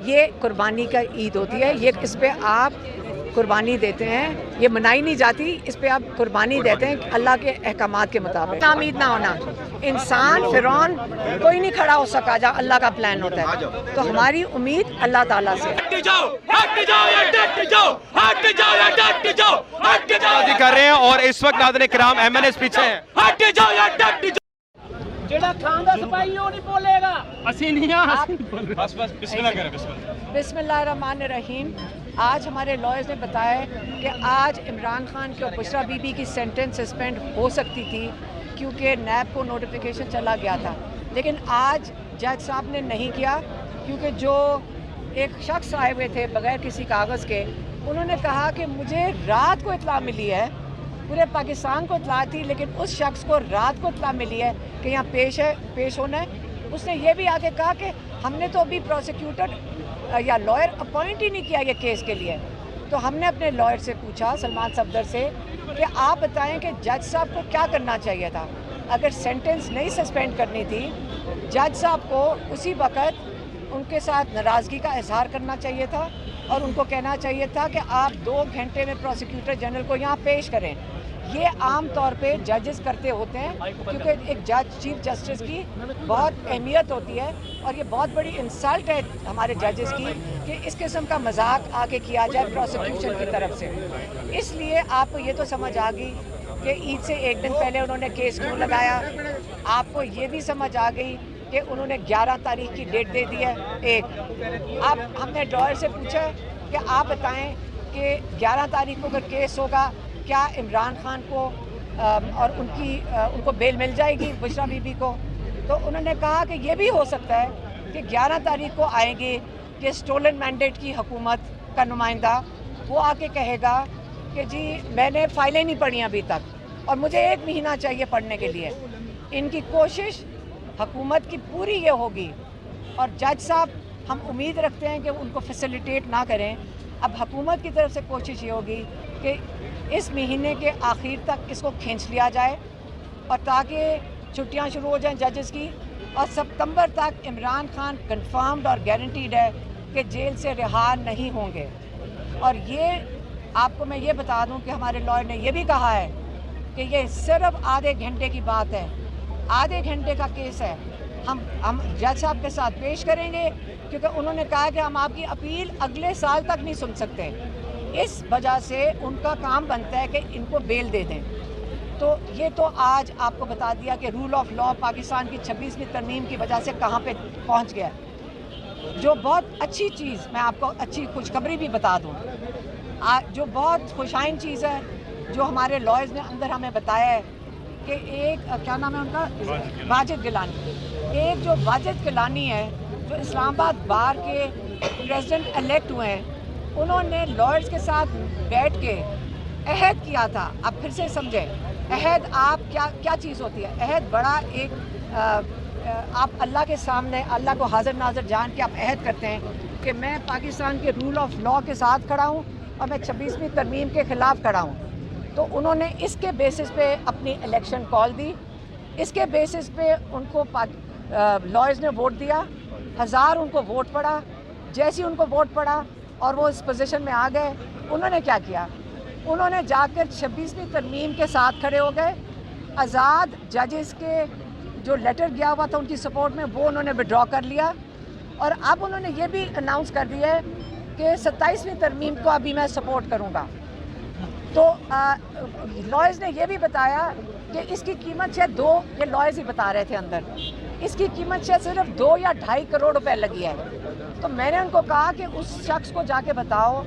یہ قربانی کا عید ہوتی ہے، یہ اس پہ آپ قربانی دیتے ہیں، یہ منائی نہیں جاتی، اس پہ آپ قربانی دیتے ہیں اللہ کے احکامات کے مطابق۔ امید نہ ہونا، انسان فرعون کوئی نہیں کھڑا ہو سکا جہاں اللہ کا پلان ہوتا ہے، تو ہماری امید اللہ تعالیٰ سے۔ کر رہے ہیں اور اس وقت ناظرین کرام MNS پیچھے ہیں۔ جڑا کھاندا سپاہی وہ نہیں بولے گا، اسی نہیں بس بسم اللہ کریں، بسم اللہ۔ بسم اللہ الرحمن الرحیم۔ آج ہمارے لائرز نے بتایا کہ آج عمران خان کی اور بشرا بی بی کی سینٹنس سسپینڈ ہو سکتی تھی کیونکہ نیب کو نوٹیفیکیشن چلا گیا تھا، لیکن آج جج صاحب نے نہیں کیا کیونکہ جو ایک شخص آئے ہوئے تھے بغیر کسی کاغذ کے، انہوں نے کہا کہ مجھے رات کو اطلاع ملی ہے، پورے پاکستان کو اطلاع تھی لیکن اس شخص کو رات کو اطلاع ملی ہے کہ یہاں پیش ہونا ہے۔ اس نے یہ بھی آگے کہا کہ ہم نے تو ابھی پروسیکیوٹر یا لائر اپوائنٹ ہی نہیں کیا یہ کیس کے لیے۔ تو ہم نے اپنے لائر سے پوچھا، سلمان صفدر سے، کہ آپ بتائیں کہ جج صاحب کو کیا کرنا چاہیے تھا؟ اگر سینٹنس نہیں سسپینڈ کرنی تھی، جج صاحب کو اسی وقت ان کے ساتھ ناراضگی کا اظہار کرنا چاہیے تھا اور ان کو کہنا چاہیے تھا کہ آپ 2 گھنٹے میں پروسیکیوٹر جنرل کو یہاں پیش کریں۔ یہ عام طور پہ ججز کرتے ہوتے ہیں کیونکہ ایک جج چیف جسٹس کی بہت اہمیت ہوتی ہے اور یہ بہت بڑی انسلٹ ہے ہمارے ججز کی کہ اس قسم کا مذاق آگے کیا جائے پروسیکیوشن کی طرف سے۔ اس لیے آپ کو یہ تو سمجھ آ گئی کہ عید سے ایک دن پہلے انہوں نے کیس کیوں لگایا۔ آپ کو یہ بھی سمجھ آ گئی کہ انہوں نے 11 تاریخ کی ڈیٹ دے دی ہے۔ اب ہم نے ڈرائر سے پوچھا کہ آپ بتائیں کہ 11 تاریخ کو اگر کیس ہوگا کیا عمران خان کو اور ان کو بیل مل جائے گی بشرا بی بی کو؟ تو انہوں نے کہا کہ یہ بھی ہو سکتا ہے کہ 11 تاریخ کو آئیں گے کہ سٹولن مینڈیٹ کی حکومت کا نمائندہ وہ آ کے کہے گا کہ جی میں نے فائلیں نہیں پڑھی ابھی تک اور مجھے 1 مہینہ چاہیے پڑھنے کے لیے۔ ان کی کوشش حکومت کی پوری یہ ہوگی اور جج صاحب ہم امید رکھتے ہیں کہ ان کو فیسیلیٹیٹ نہ کریں۔ اب حکومت کی طرف سے کوشش یہ ہوگی کہ اس مہینے کے آخر تک اس کو کھینچ لیا جائے اور تاکہ چھٹیاں شروع ہو جائیں ججز کی، اور ستمبر تک عمران خان کنفرمڈ اور گارنٹیڈ ہے کہ جیل سے رہا نہیں ہوں گے۔ اور یہ آپ کو میں یہ بتا دوں کہ ہمارے لائر نے یہ بھی کہا ہے کہ یہ صرف آدھے گھنٹے کی بات ہے، آدھے گھنٹے کا کیس ہے، ہم جج صاحب کے ساتھ پیش کریں گے کیونکہ انہوں نے کہا کہ ہم آپ کی اپیل اگلے سال تک نہیں سن سکتے۔ اس وجہ سے ان کا کام بنتا ہے کہ ان کو بیل دے دیں۔ تو یہ تو آج آپ کو بتا دیا کہ رول آف لا پاکستان کی 26ویں ترمیم کی وجہ سے کہاں پہ پہنچ گیا۔ جو بہت اچھی چیز، میں آپ کو اچھی خوشخبری بھی بتا دوں، جو بہت خوشائن چیز ہے جو ہمارے لائرز نے اندر ہمیں بتایا ہے کہ ایک کیا نام ہے ان کا، واجد گیلانی، ایک جو واجد گیلانی ہے جو اسلام آباد بار کے پریزیڈنٹ الیکٹ ہوئے ہیں، انہوں نے لائرز کے ساتھ بیٹھ کے عہد کیا تھا۔ اب پھر سے سمجھیں عہد آپ کیا چیز ہوتی ہے۔ عہد بڑا ایک آپ اللہ کے سامنے اللہ کو حاضر ناظر جان کے آپ عہد کرتے ہیں کہ میں پاکستان کے رول آف لا کے ساتھ کھڑا ہوں اور میں 26ویں ترمیم کے خلاف کھڑا ہوں۔ تو انہوں نے اس کے بیسس پہ اپنی الیکشن کال دی، اس کے بیسس پہ ان کو لائرز نے ووٹ دیا، 1000 ان کو ووٹ پڑا۔ جیسے ان کو ووٹ پڑا اور وہ اس پوزیشن میں آ گئے، انہوں نے کیا کیا، انہوں نے جا کر 26ویں ترمیم کے ساتھ کھڑے ہو گئے۔ آزاد ججز کے جو لیٹر گیا ہوا تھا ان کی سپورٹ میں وہ انہوں نے وڈرا کر لیا، اور اب انہوں نے یہ بھی اناؤنس کر دیا ہے کہ 27ویں ترمیم کو ابھی میں سپورٹ کروں گا۔ تو لائرز نے یہ بھی بتایا کہ اس کی قیمت شاید 2، یہ لائرز ہی بتا رہے تھے اندر، اس کی قیمت شاید صرف 2 یا 2.5 کروڑ روپے لگی ہے۔ تو میں نے ان کو کہا کہ اس شخص کو جا کے بتاؤ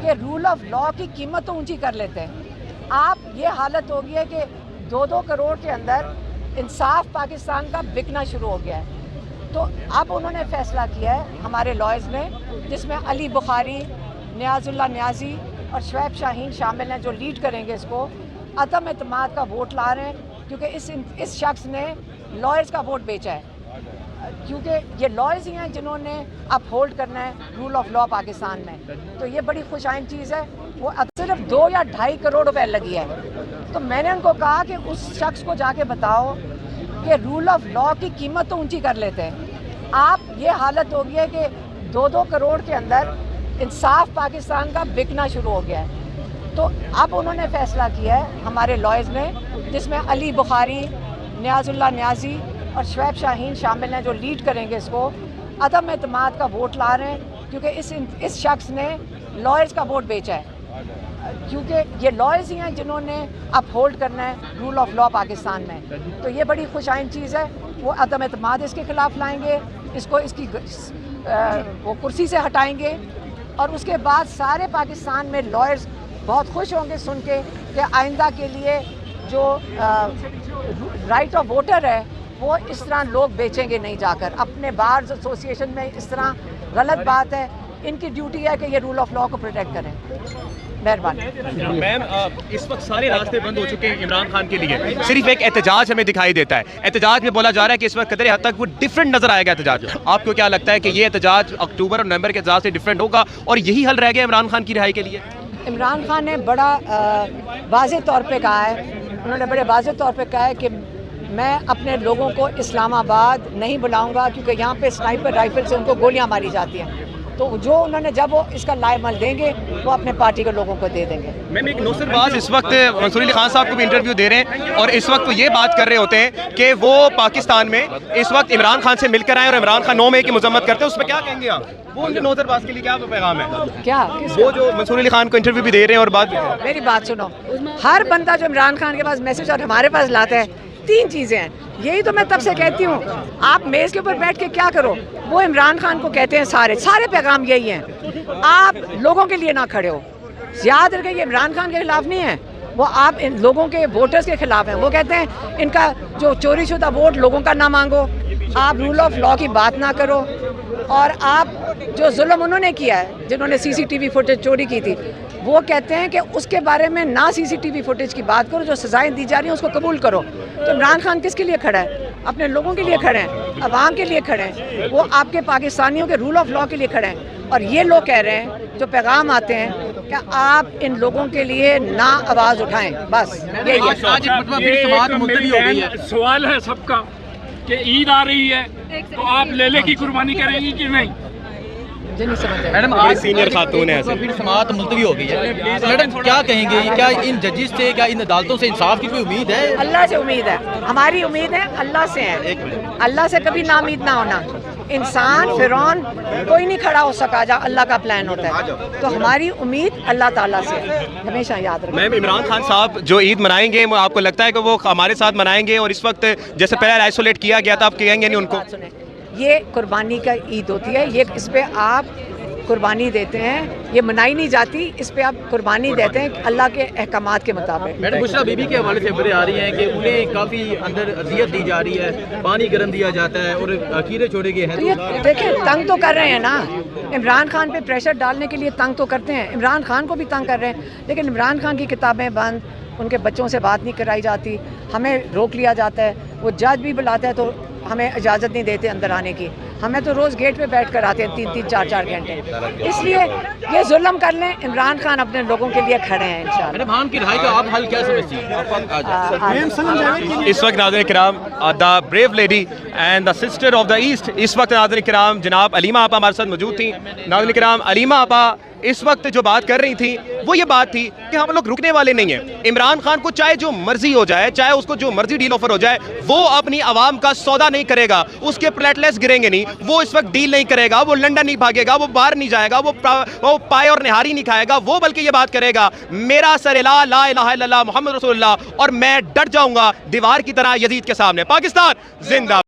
کہ رول آف لا کی قیمت تو اونچی کر لیتے ہیں۔ آپ یہ حالت ہو گئی ہے کہ 2-2 کروڑ کے اندر انصاف پاکستان کا بکنا شروع ہو گیا ہے۔ تو اب انہوں نے فیصلہ کیا ہے ہمارے لائرز نے، جس میں علی بخاری، نیاز اللہ نیازی اور شعیب شاہین شامل ہیں جو لیڈ کریں گے اس کو، عدم اعتماد کا ووٹ لا رہے ہیں کیونکہ اس شخص نے لائرز کا ووٹ بیچا ہے، کیونکہ یہ لائرز ہی ہیں جنہوں نے اپ ہولڈ کرنا ہے رول آف لا پاکستان میں۔ تو یہ بڑی خوشائن چیز ہے، وہ اب صرف 2 یا 2.5 کروڑ روپے لگی ہے۔ تو میں نے ان کو کہا کہ اس شخص کو جا کے بتاؤ کہ رول آف لا کی قیمت تو اونچی کر لیتے ہیں۔ آپ یہ حالت ہو گئی ہے کہ 2-2 करोड़ के अंदर इंसाफ पाकिस्तान का बिकना शुरू हो गया है। तो अब उन्होंने फैसला किया है हमारे लॉयर्स ने, जिसमें अली बुखारी, नियाजुल्लाह नियाजी और शुएब शाहीन शामिल हैं, जो लीड करेंगे इसको। अदम एतमाद का वोट ला रहे हैं क्योंकि इस शख्स ने लॉयर्स का वोट बेचा है, क्योंकि ये लॉयर्स ही हैं जिन्होंने अपहोल्ड करना है रूल ऑफ लॉ पाकिस्तान में। तो ये बड़ी खुशाइन चीज़ है। वो अदम एतमाद इसके ख़िलाफ़ लाएंगे, इसको इसकी वो कुर्सी से हटाएंगे, और उसके बाद सारे पाकिस्तान में लॉयर्स बहुत खुश होंगे सुन के कि आइंदा के लिए जो राइट ऑफ वोटर है वो इस तरह लोग बेचेंगे नहीं जाकर अपने बार्स एसोसिएशन में। इस तरह गलत बात है। इनकी ड्यूटी है कि ये रूल ऑफ लॉ को प्रोटेक्ट करें। मेहरबानी। मैम, इस वक्त सारे रास्ते बंद हो चुके हैं इमरान खान के लिए, सिर्फ एक एहतजाज हमें दिखाई देता है। एहतजाज में बोला जा रहा है कि इस वक्त कदर हद तक वो डिफरेंट नजर आएगा एहतजाज। आपको क्या लगता है कि ये एहतजाज अक्टूबर और नवंबर के एहतजाज से डिफरेंट होगा और यही हल रह गया इमरान खान की रिहाई के लिए? इमरान खान ने बड़ा वाज़ेह तौर पे कहा है, उन्होंने बड़े वाज़ेह तौर पे कहा है कि मैं अपने लोगों को इस्लामाबाद नहीं बुलाऊंगा क्योंकि यहाँ पे स्नाइपर राइफल से उनको गोलियाँ मारी जाती हैं। तो जो उन्होंने जब वो इसका लाइमल देंगे वो अपने पार्टी के लोगों को दे देंगे। मैम, एक नौसरबाज इस वक्त मंसूर अली खान साहब को भी इंटरव्यू दे रहे हैं और इस वक्त वो ये बात कर रहे होते हैं कि वो पाकिस्तान में इस वक्त इमरान खान से मिलकर आए और इमरान खान 9 मई की मजम्मत करते हैं। उस पर क्या कहेंगे आप? वो उनके नौसरबाज के लिए क्या पैगाम है? क्या वो जो मंसूर अली खान को इंटरव्यू भी दे रहे हैं और बात भी। मेरी बात सुनो, हर बंदा जो इमरान खान के पास मैसेज और हमारे पास लाता है, 3 चीज़ें हैं। यही तो मैं तब से कहती हूँ, आप मेज़ के ऊपर बैठ के क्या करो, वो इमरान खान को कहते हैं सारे पैगाम यही हैं। आप लोगों के लिए ना खड़े हो। याद रखें, ये इमरान खान के खिलाफ नहीं है, वो आप इन लोगों के वोटर्स के खिलाफ हैं। वो कहते हैं इनका जो चोरी शुदा वोट लोगों का ना मांगो, आप रूल ऑफ लॉ की बात ना करो, और आप जो जुल्म उन्होंने किया है, जिन्होंने CCTV फुटेज चोरी की थी, वो कहते हैं कि उसके बारे में ना CCTV फुटेज की बात करो, जो सजाएं दी जा रही हैं उसको कबूल करो। तो इमरान खान किसके लिए खड़ा है? अपने लोगों के लिए खड़े हैं, अवाम के लिए खड़े हैं, वो आपके पाकिस्तानियों के रूल ऑफ लॉ के लिए खड़े हैं। और ये लोग कह रहे हैं, जो पैगाम आते हैं, कि आप इन लोगों के लिए ना आवाज़ उठाएं, बस यही है। सवाल है सबका कि ईद आ रही है तो आप लेले की कुर्बानी करेंगी कि नहीं? मैडम, आज सीनियर खातून है, फिर समाअत मुलतवी हो गई है। मैडम, क्या कहेंगे? क्या इन जजेस से, क्या इन अदालतों से इंसाफ की कोई उम्मीद है? अल्लाह से उम्मीद है, हमारी उम्मीद है अल्लाह से है। अल्लाह से कभी नाउम्मीद ना होना। इंसान फिरौन कोई नहीं खड़ा हो सका जहाँ अल्लाह का प्लान होता है। तो हमारी उम्मीद अल्लाह ताला से है, हमेशा याद रखें। मैम, इमरान खान साहब जो ईद मनाएंगे, आपको लगता है कि वो हमारे साथ मनाएंगे? और इस वक्त जैसे पहले आइसोलेट किया गया था, आप कहेंगे नहीं उनको? ये कुर्बानी का ईद होती है, ये इस पे आप कुर्बानी देते हैं, ये मनाई नहीं जाती, इस पे आप कुर्बानी देते हैं अल्लाह के अहकामात के मुताबिक। मैडम, बुशरा बीबी के हवाले से खबरें आ रही हैं कि उन्हें काफ़ी अंदर अजियत दी जा रही है, पानी गर्म दिया जाता है और कीड़े छोड़े गए हैं। तो ये देखें, तंग तो कर रहे हैं ना, इमरान खान पे प्रेशर डालने के लिए तंग तो करते हैं, इमरान खान को भी तंग कर रहे हैं। लेकिन इमरान खान की किताबें बंद, उनके बच्चों से बात नहीं कराई जाती, हमें रोक लिया जाता है, वो जज भी बुलाता है तो हमें इजाज़त नहीं देते अंदर आने की। हमें तो रोज़ गेट पे बैठ कर आते हैं 3-3, 4-4 घंटे। इसलिए ये जुल्म कर लें, इमरान खान अपने लोगों के लिए खड़े हैं इंशाअल्लाह। मैडम, खान की रिहाई का आप हल क्या समझती हैं? इस वक्त नाज़रीन किराम, the brave lady and the sister of the east, इस वक्त नाज़रीन किराम जनाब अलीमा आपा हमारे साथ मौजूद थी। नाज़रीन किराम, अलीमा आपा इस वक्त जो बात कर रही थी वो ये बात थी कि हम लोग रुकने वाले नहीं हैं। इमरान खान को चाहे जो मर्जी हो जाए, चाहे उसको जो मर्जी डील ऑफर हो जाए, वो अपनी आवाम का सौदा नहीं करेगा, उसके प्लेटलेट्स गिरेंगे नहीं, वो इस वक्त डील नहीं करेगा, वो लंदन नहीं भागेगा, वो बाहर नहीं जाएगा, वो पाए और निहारी नहीं खाएगा, वो बल्कि ये बात करेगा, मेरा सर ला इलाहा इल्लल्लाह मुहम्मद रसूलुल्लाह, और मैं डट जाऊंगा दीवार की तरह यजीद के सामने। पाकिस्तान जिंदा।